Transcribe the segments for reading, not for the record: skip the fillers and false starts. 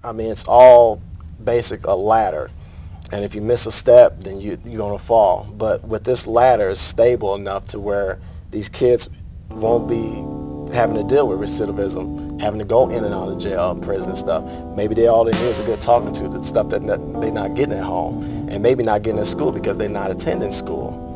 I mean, it's all basic a ladder. And if you miss a step, then you're going to fall. But with this ladder, it's stable enough to where these kids won't be having to deal with recidivism, having to go in and out of jail, prison and stuff. Maybe all they need is a good talking to, the stuff that they're not getting at home, and maybe not getting at school because they're not attending school.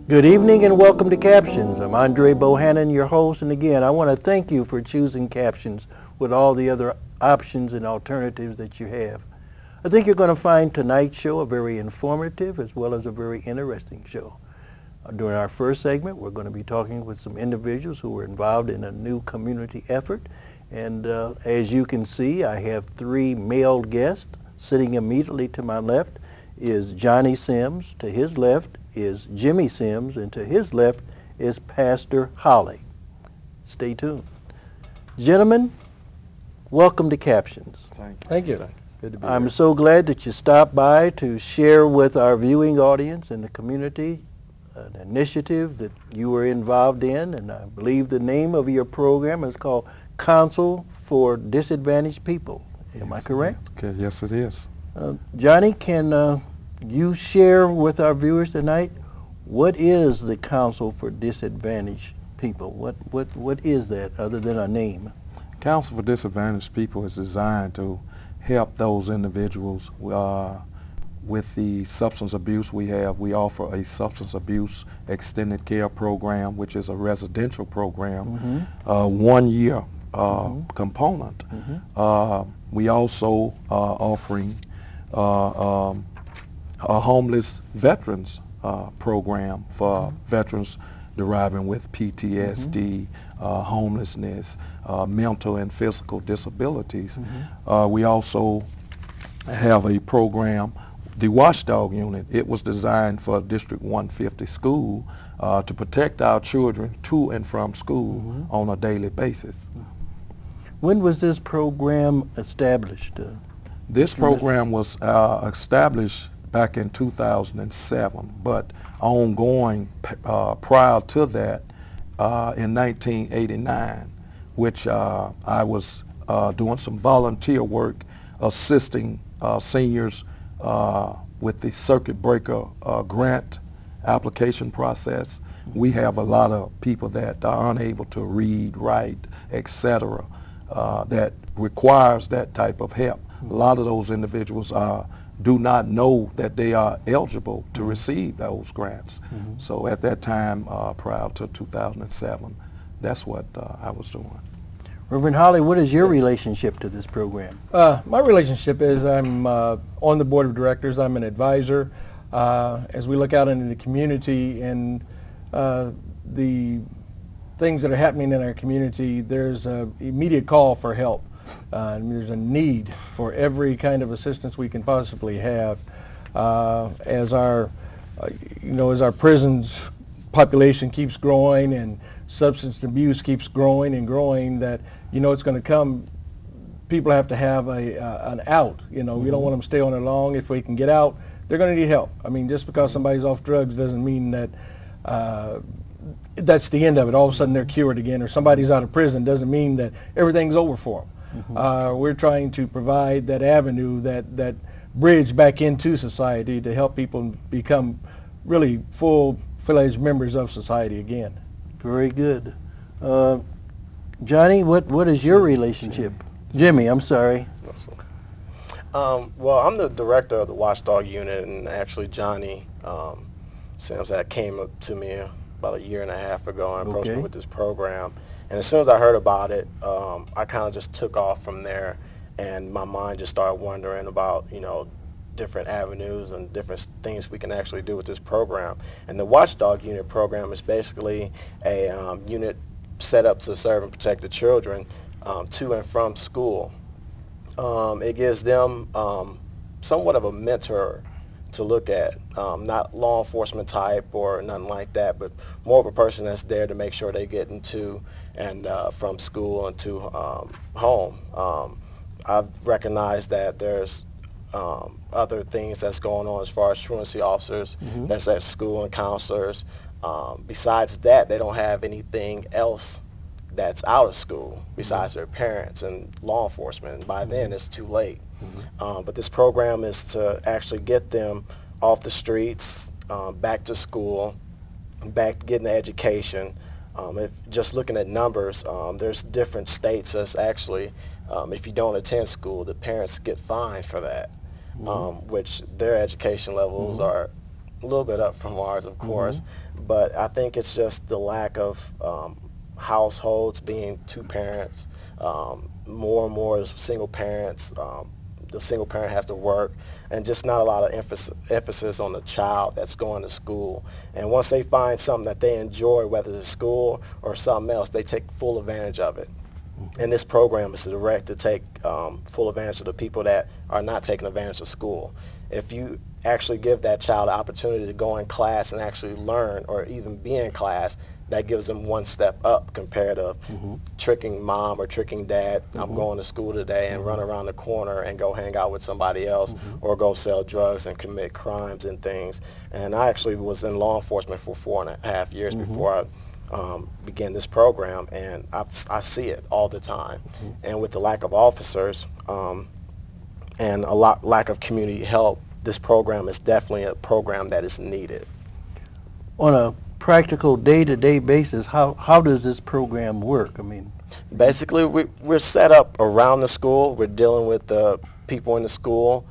Good evening and welcome to Captions. I'm Andre Bohannon, your host, and again, I want to thank you for choosing Captions with all the other options and alternatives that you have. I think you're going to find tonight's show a very informative as well as a very interesting show. During our first segment, we're going to be talking with some individuals who were involved in a new community effort, and as you can see, I have three male guests. Sitting immediately to my left is Johnny Sims, to his left is Jimmy Sims, and to his left is Pastor Holly. Stay tuned. Gentlemen, welcome to Captions. Thank you. Good to be I'm here. so glad that you stopped by to share with our viewing audience and the community an initiative that you were involved in, and I believe the name of your program is called Council for Disadvantaged People. Am I correct? Okay, yes it is. Johnny, can you share with our viewers tonight what is the Council for Disadvantaged People? What is that other than a name? Council for Disadvantaged People is designed to help those individuals with the substance abuse we have. We offer a substance abuse extended care program, which is a residential program, 1 year component. We also are offering a homeless veterans program for veterans deriving with PTSD, homelessness, mental and physical disabilities. We also have a program, the Watchdog Unit. It was designed for District 150 school to protect our children to and from school on a daily basis. When was this program established? This program was established back in 2007, but ongoing prior to that in 1989, which I was doing some volunteer work assisting seniors with the circuit breaker grant application process. We have a lot of people that are unable to read, write, etc. That requires that type of help. A lot of those individuals do not know that they are eligible to receive those grants. So at that time, prior to 2007, that's what I was doing. Reverend Holly, what is your relationship to this program? My relationship is I'm on the board of directors. I'm an advisor. As we look out into the community and the things that are happening in our community, there's an immediate call for help. There's a need for every kind of assistance we can possibly have. As our prisons population keeps growing and substance abuse keeps growing and growing, that it's going to come. People have to have an out. We don't want them to stay on it long. If we can get out, they're going to need help. I mean, just because somebody's off drugs doesn't mean that that's the end of it. All of a sudden they're cured again, or somebody's out of prison doesn't mean that everything's over for them. We're trying to provide that avenue, that bridge back into society to help people become really full-fledged members of society again. Very good. Johnny, what is your relationship? Jimmy, I'm sorry. Well, I'm the director of the Watchdog Unit, and actually Johnny Sims came up to me about a year and a half ago and approached me with this program. And as soon as I heard about it, I kind of just took off from there, and my mind just started wondering about, different avenues and different things we can actually do with this program. And the Watchdog Unit program is basically a unit set up to serve and protect the children to and from school. It gives them somewhat of a mentor to look at, not law enforcement type or nothing like that, but more of a person that's there to make sure they get into and from school and to home. I've recognized that there's other things that's going on as far as truancy officers that's at school and counselors. Besides that, they don't have anything else that's out of school besides their parents and law enforcement, and by then it's too late. But this program is to actually get them off the streets, back to school, back to getting the education. If just looking at numbers, there's different states that's actually, if you don't attend school, the parents get fined for that, which their education levels are a little bit up from ours, of course. But I think it's just the lack of households being two parents, more and more single parents. The single parent has to work, and just not a lot of emphasis on the child that's going to school. And once they find something that they enjoy, whether it's school or something else, they take full advantage of it. And this program is direct to take full advantage of the people that are not taking advantage of school. If you actually give that child the opportunity to go in class and actually learn, or even be in class, that gives them one step up compared to tricking mom or tricking dad. I'm going to school today, and run around the corner and go hang out with somebody else, or go sell drugs and commit crimes and things. And I actually was in law enforcement for 4.5 years before I began this program, and I see it all the time. And with the lack of officers and a lack of community help, this program is definitely a program that is needed. On a practical day-to-day basis, how does this program work? I mean, basically we're set up around the school. We're dealing with the people in the school,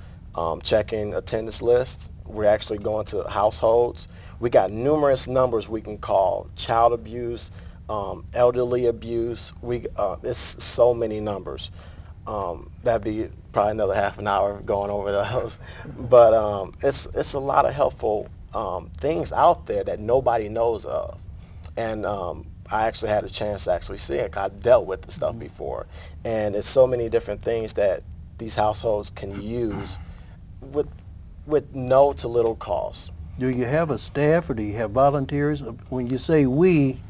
checking attendance lists. We're actually going to households. We got numerous numbers we can call: child abuse, elderly abuse. It's so many numbers. That'd be probably another half an hour going over those. But it's a lot of helpful things out there that nobody knows of. And I actually had a chance to actually see it. I've dealt with the stuff before. And it's so many different things that these households can use with no to little cost. Do you have a staff, or do you have volunteers? When you say we,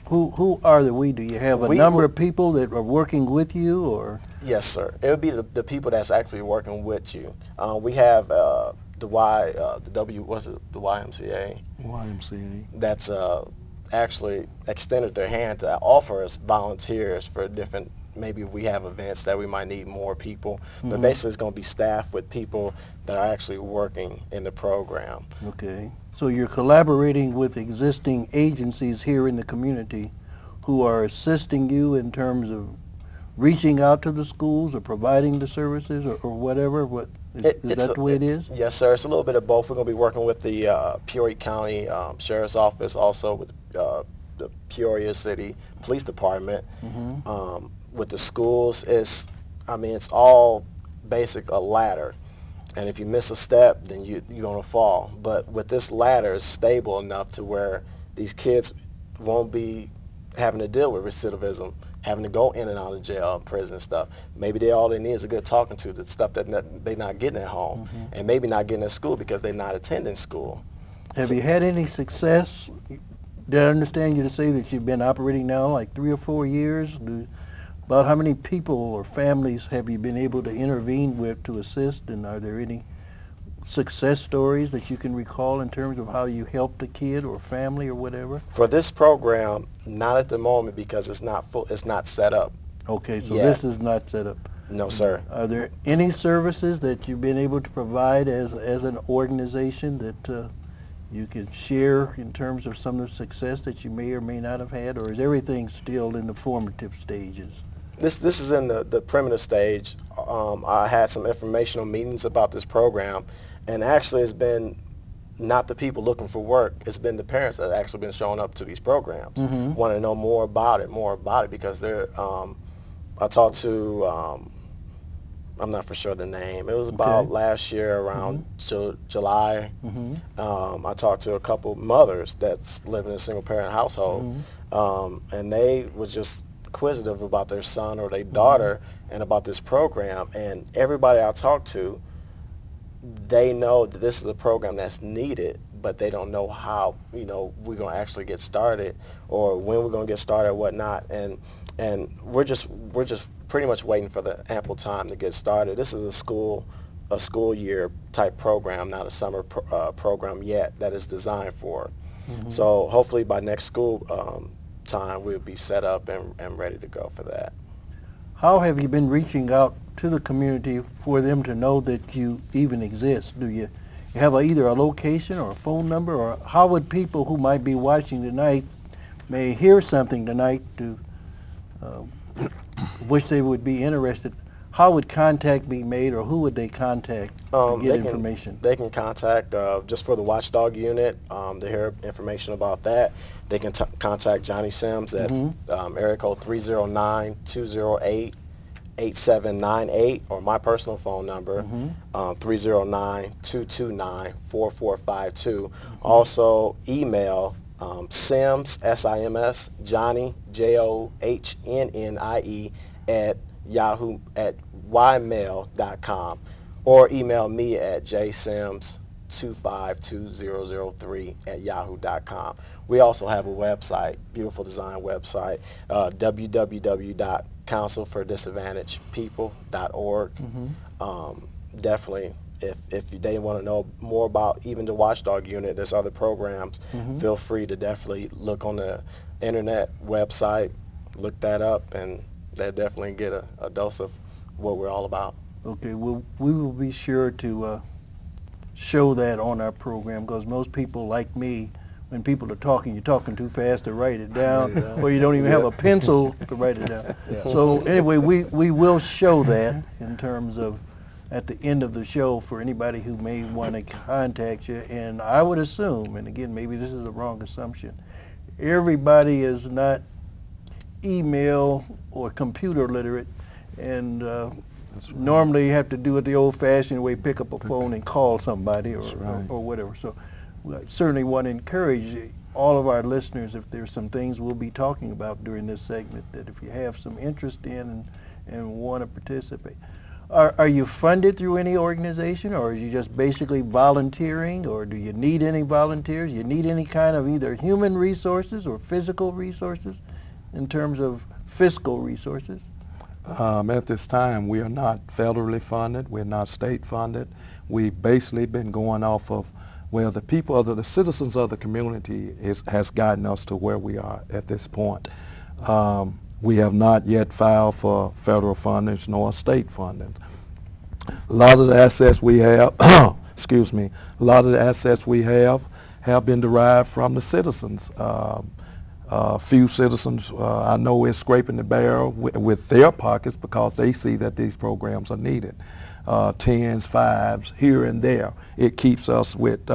who are the we? Do you have a number of people that are working with you, or? Yes, sir. It would be the people that's actually working with you. We have the YMCA? YMCA. That's actually extended their hand to offer us volunteers for different, maybe if we have events that we might need more people. But basically it's going to be staffed with people that are actually working in the program. Okay. So you're collaborating with existing agencies here in the community who are assisting you in terms of reaching out to the schools or providing the services or whatever? Is that the way it is? Yes, sir. It's a little bit of both. We're going to be working with the Peoria County Sheriff's Office, also with the Peoria City Police Department. With the schools, it's all basic, a ladder. And if you miss a step, then you're going to fall. But with this ladder, it's stable enough to where these kids won't be having to deal with recidivism, having to go in and out of jail, prison and stuff. Maybe all they need is a good talking to, the stuff that they're not getting at home, and maybe not getting at school because they're not attending school. Have you had any success? Did I understand you to say that you've been operating now like 3 or 4 years? About how many people or families have you been able to intervene with to assist, and are there any success stories that you can recall in terms of how you helped a kid or family or whatever? For this program, not at the moment, because it's not set up. Okay, so this is not set up. No, sir. Are there any services that you've been able to provide as an organization that you can share in terms of some of the success that you may or may not have had, or is everything still in the formative stages? This is in the primitive stage. I had some informational meetings about this program, and actually it's been not the people looking for work, it's been the parents that have actually been showing up to these programs, want to know more about it, because they're, I talked to, I'm not for sure the name, it was about last year around July. I talked to a couple mothers that's living in a single parent household, and they was just inquisitive about their son or their daughter and about this program, and everybody I talked to they know that this is a program that's needed, but they don't know how, you know, we're going to actually get started or when we're going to get started or whatnot. And we're just pretty much waiting for the ample time to get started. This is a school year type program, not a summer program yet that is designed for it. Mm-hmm. So hopefully by next school time we'll be set up and ready to go for that. How have you been reaching out to the community for them to know that you even exist? Do you have either a location or a phone number, or how would people who might be watching tonight may hear something tonight to which they would be interested? How would contact be made, or who would they contact to get information? They can contact, just for the watchdog unit, to hear information about that. They can contact Johnny Sims at area code 309-208-8798, or my personal phone number, 309-229-4452. Also email Sims, S-I-M-S, Johnny, Johnnnie, at ymail.com, or email me at jsims252003 at yahoo.com. We also have a website, beautiful design website, www.councilfordisadvantagedpeople.org. Definitely, if they want to know more about even the watchdog unit, there's other programs, feel free to definitely look on the internet website, look that up, and they'll definitely get a dose of what we're all about. Okay, well, we will be sure to show that on our program, because most people like me, when people are talking, you're talking too fast to write it down, or you don't even have a pencil to write it down. So anyway, we will show that in terms of at the end of the show for anybody who may want to contact you. And I would assume, and again, maybe this is a wrong assumption, everybody is not email or computer literate, and normally you have to do it the old-fashioned way, pick up a phone and call somebody or whatever. So we certainly want to encourage all of our listeners, if there's some things we'll be talking about during this segment, that if you have some interest in and want to participate. Are you funded through any organization, or are you just basically volunteering, or do you need any volunteers? You need any kind of either human resources or physical resources in terms of fiscal resources? At this time, we are not federally funded. We're not state funded. We've basically been going off of where the people, the citizens of the community has gotten us to where we are at this point. We have not yet filed for federal funding nor state funding. A lot of the assets we have, excuse me, a lot of the assets we have been derived from the citizens. Few citizens I know is scraping the barrel with their pockets because they see that these programs are needed. Tens, fives, here and there. It keeps us with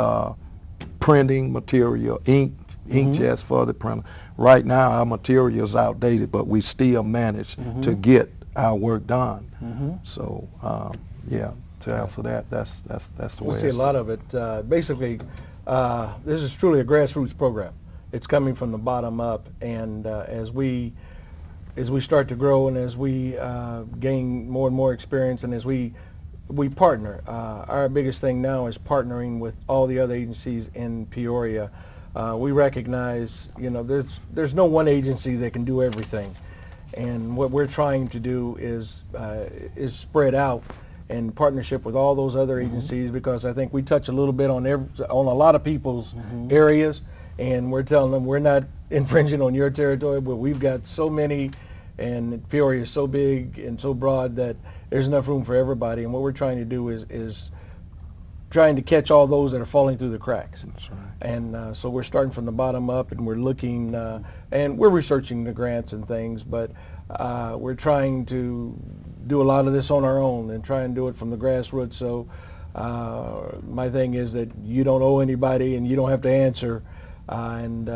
printing material, inkjets for the printer. Right now our material is outdated, but we still manage to get our work done. So yeah, to answer that, that's the way. We see a lot of it. Basically, this is truly a grassroots program. It's coming from the bottom up, and as we start to grow and as we gain more and more experience, and as we partner, our biggest thing now is partnering with all the other agencies in Peoria. We recognize, you know, there's no one agency that can do everything, and what we're trying to do is spread out in partnership with all those other agencies, because I think we touch a little bit on a lot of people's areas, and we're telling them we're not infringing on your territory, but we've got so many, and Peoria is so big and so broad that there's enough room for everybody. And what we're trying to do is trying to catch all those that are falling through the cracks. That's right. And so we're starting from the bottom up, and we're looking, and we're researching the grants and things, but we're trying to do a lot of this on our own and try and do it from the grassroots. So my thing is that you don't owe anybody and you don't have to answer, and